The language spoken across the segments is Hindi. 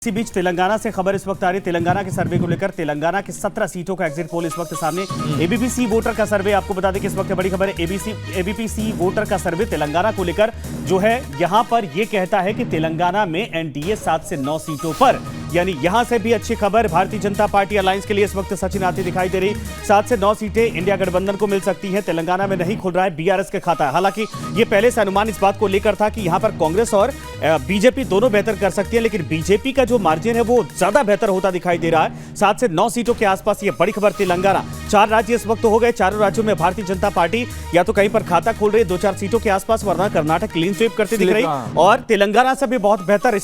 इसी बीच तेलंगाना से खबर इस वक्त आ रही है। तेलंगाना के सर्वे को लेकर तेलंगाना की 17 सीटों का एग्जिट पोल इस वक्त सामने। एबीपी वोटर का सर्वे, आपको बता दें कि इस वक्त बड़ी खबर है। एबीपी वोटर का सर्वे तेलंगाना को लेकर जो है, यहां पर यह कहता है कि तेलंगाना में एनडीए 7 से 9 सीटों पर, यानी यहां से भी अच्छी खबर भारतीय जनता पार्टी अलायंस के लिए इस वक्त सचिन आती दिखाई दे रही। 7 से 9 सीटें इंडिया गठबंधन को मिल सकती हैं। तेलंगाना में नहीं खुल रहा है बीआरएस के खाता। हालांकि यह पहले से अनुमान इस बात को लेकर था कि यहां पर कांग्रेस और बीजेपी दोनों बेहतर कर सकती है, लेकिन बीजेपी का जो मार्जिन है वो ज्यादा बेहतर होता दिखाई दे रहा है। 7 से 9 सीटों के आसपास ये बड़ी खबर। तेलंगाना 4 राज्य इस वक्त हो गए। चारों राज्यों में भारतीय जनता पार्टी या तो कहीं पर खाता खोल रही है 2-4 सीटों के आसपास, वरना कर्नाटक क्लीन स्वीप करती दिख रही, और तेलंगाना से भी बहुत बेहतर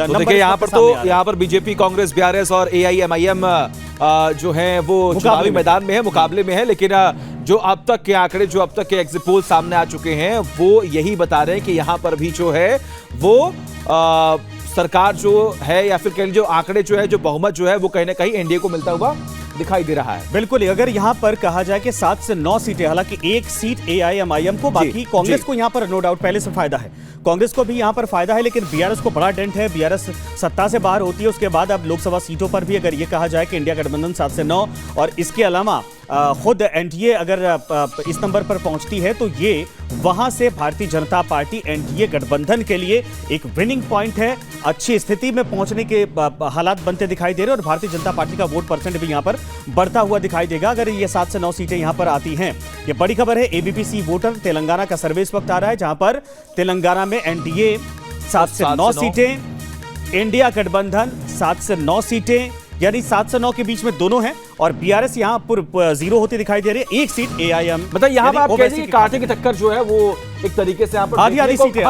नंबर। यहाँ पर बीजेपी, कांग्रेस, बीआरएस और एआईएमआईएम जो है वो चुनावी मैदान में है, मुकाबले में है। लेकिन जो अब तक के आंकड़े, जो अब तक के एग्जिट पोल सामने आ चुके हैं, वो यही बता रहे हैं कि यहाँ पर भी जो है वो सरकार जो है, या फिर कह लीजिए आंकड़े जो है, जो बहुमत जो है वो कहीं ना कहीं एनडीए को मिलता हुआ दिखाई दे रहा है। बिल्कुल, अगर यहां पर कहा जाए कि 7 से 9 सीटें, हालांकि एक सीट एआईएमआईएम को, बाकी कांग्रेस को यहां पर नो डाउट पहले से फायदा है। कांग्रेस को भी यहां पर फायदा है, लेकिन बीआरएस को बड़ा डेंट है। बीआरएस सत्ता से बाहर होती है, उसके बाद अब लोकसभा सीटों पर भी अगर यह कहा जाए कि इंडिया गठबंधन 7 से 9, और इसके अलावा खुद एनडीए अगर इस नंबर पर पहुंचती है, तो ये वहां से भारतीय जनता पार्टी एनडीए गठबंधन के लिए एक विनिंग पॉइंट है। अच्छी स्थिति में पहुंचने के हालात बनते दिखाई दे रहे हैं, और भारतीय जनता पार्टी का वोट परसेंट भी यहां पर बढ़ता हुआ दिखाई देगा अगर ये 7 से 9 सीटें यहां पर आती हैं। ये बड़ी खबर है। एबीपी वोटर तेलंगाना का सर्वे इस वक्त आ रहा है, जहां पर तेलंगाना में एनडीए 7 से 9 सीटें, इंडिया गठबंधन 7 से 9 सीटें, यानी 7 से 9 के बीच में दोनों हैं, और बीआरएस यहां पर 0 होती दिखाई दे रही है। एक सीट एआईएम, मतलब यहां पर आप कह लीजिए कांटे की टक्कर जो है वो एक तरीके से यहां पर आधी सीटें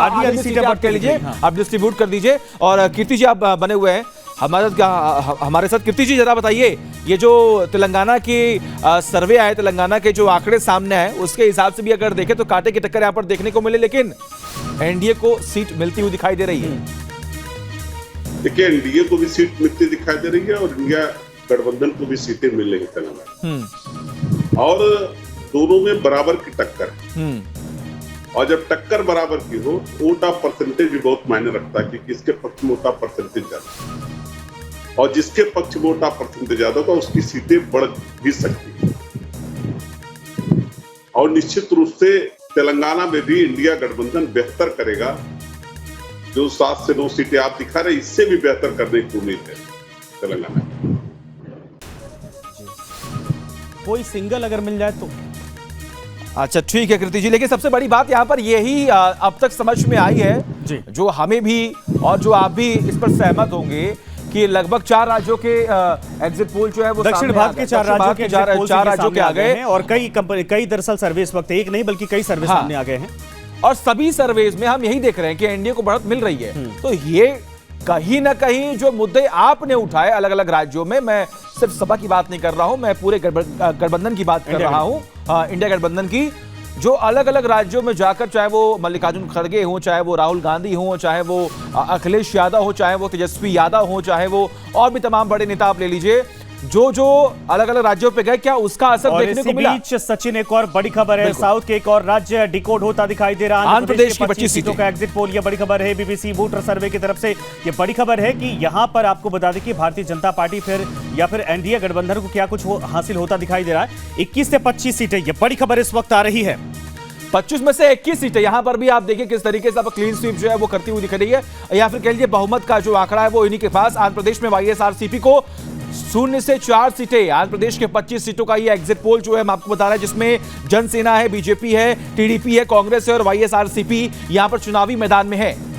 आप कह लीजिए, आप डिस्ट्रीब्यूट कर दीजिए। और कीर्ति जी आप बने हुए हैं हमारे साथ। कीर्ति जी जरा बताइए, ये जो तेलंगाना की सर्वे आए, तेलंगाना के जो आंकड़े सामने हैं, उसके हिसाब से भी अगर देखें तो कांटे की टक्कर यहां पर देखने को मिले, लेकिन एनडीए को सीट मिलती हुई दिखाई दे रही है। देखिए, एनडीए को भी सीट मिलती दिखाई दे रही है और इंडिया गठबंधन को भी सीटें मिल रही तेलंगाना, और दोनों में बराबर की टक्कर है। और जब टक्कर बराबर की हो, वोट ऑफ परसेंटेज भी बहुत मायने रखता है कि किसके पक्ष में वोट ऑफ परसेंटेज ज्यादा, और जिसके पक्ष में वोट ऑफ परसेंटेज ज्यादा तो उसकी सीटें बढ़ भी सकती है। और निश्चित रूप से तेलंगाना में भी इंडिया गठबंधन बेहतर करेगा। जो 7 से 9 सीटें आप दिखा रहे, इससे भी बेहतर करने की उम्मीद है तेलंगाना। कोई सिंगल अगर मिल जाए तो अच्छा, ठीक है कीर्ति जी। लेकिन सबसे बड़ी बात यहाँ पर यही अब तक समझ में आई है जी, जो हमें भी और जो आप भी इस पर सहमत होंगे, कि लगभग 4 राज्यों के एग्जिट पोल जो है वो दक्षिण भारत के 4 राज्यों के आ गए हैं, और कई दरअसल सर्वे इस वक्त एक नहीं बल्कि कई सर्वे सामने आ गए हैं, और सभी सर्वेज में हम यही देख रहे हैं कि एनडीए को बढ़त मिल रही है। तो ये कहीं ना कहीं जो मुद्दे आपने उठाए अलग अलग राज्यों में, मैं सिर्फ सपा की बात नहीं कर रहा हूं, मैं पूरे गठबंधन की बात कर रहा हूं, इंडिया गठबंधन की, जो अलग अलग राज्यों में जाकर, चाहे वो मल्लिकार्जुन खड़गे हो, चाहे वो राहुल गांधी हो, चाहे वो अखिलेश यादव हो, चाहे वो तेजस्वी यादव हो, चाहे वो और भी तमाम बड़े नेता आप ले लीजिए, जो अलग अलग राज्यों पे गए, क्या उसका असर देखने को मिला? बीच सचिन, एक और बड़ी खबर है, साउथ के एक और राज्य डिकोड होता दिखाई दे रहा है। आंध्र प्रदेश की 25 सीटों का एग्जिट पोल, ये बड़ी खबर है बीबीसी वोटर सर्वे की तरफ से। ये बड़ी खबर है कि यहां पर आपको बता दें कि भारतीय जनता पार्टी या फिर एनडीए गठबंधन को क्या कुछ हासिल होता दिखाई दे रहा है। 21 से 25 सीटें, ये बड़ी खबर इस वक्त आ रही है। 25 में से 21 सीटें, यहां पर भी आप देखिए किस तरीके से क्लीन स्वीप जो है वो करती हुई दिख रही है, या फिर कह लीजिए बहुमत का जो आंकड़ा है वो इन्हीं के पास। आंध्र प्रदेश में वाईएसआरसीपी को 0 से 4 सीटें, आंध्र प्रदेश के 25 सीटों का ये एग्जिट पोल जो है मैं आपको बता रहा है, जिसमें जनसेना है, बीजेपी है, टीडीपी है, कांग्रेस है, और वाईएसआरसीपी यहां पर चुनावी मैदान में है।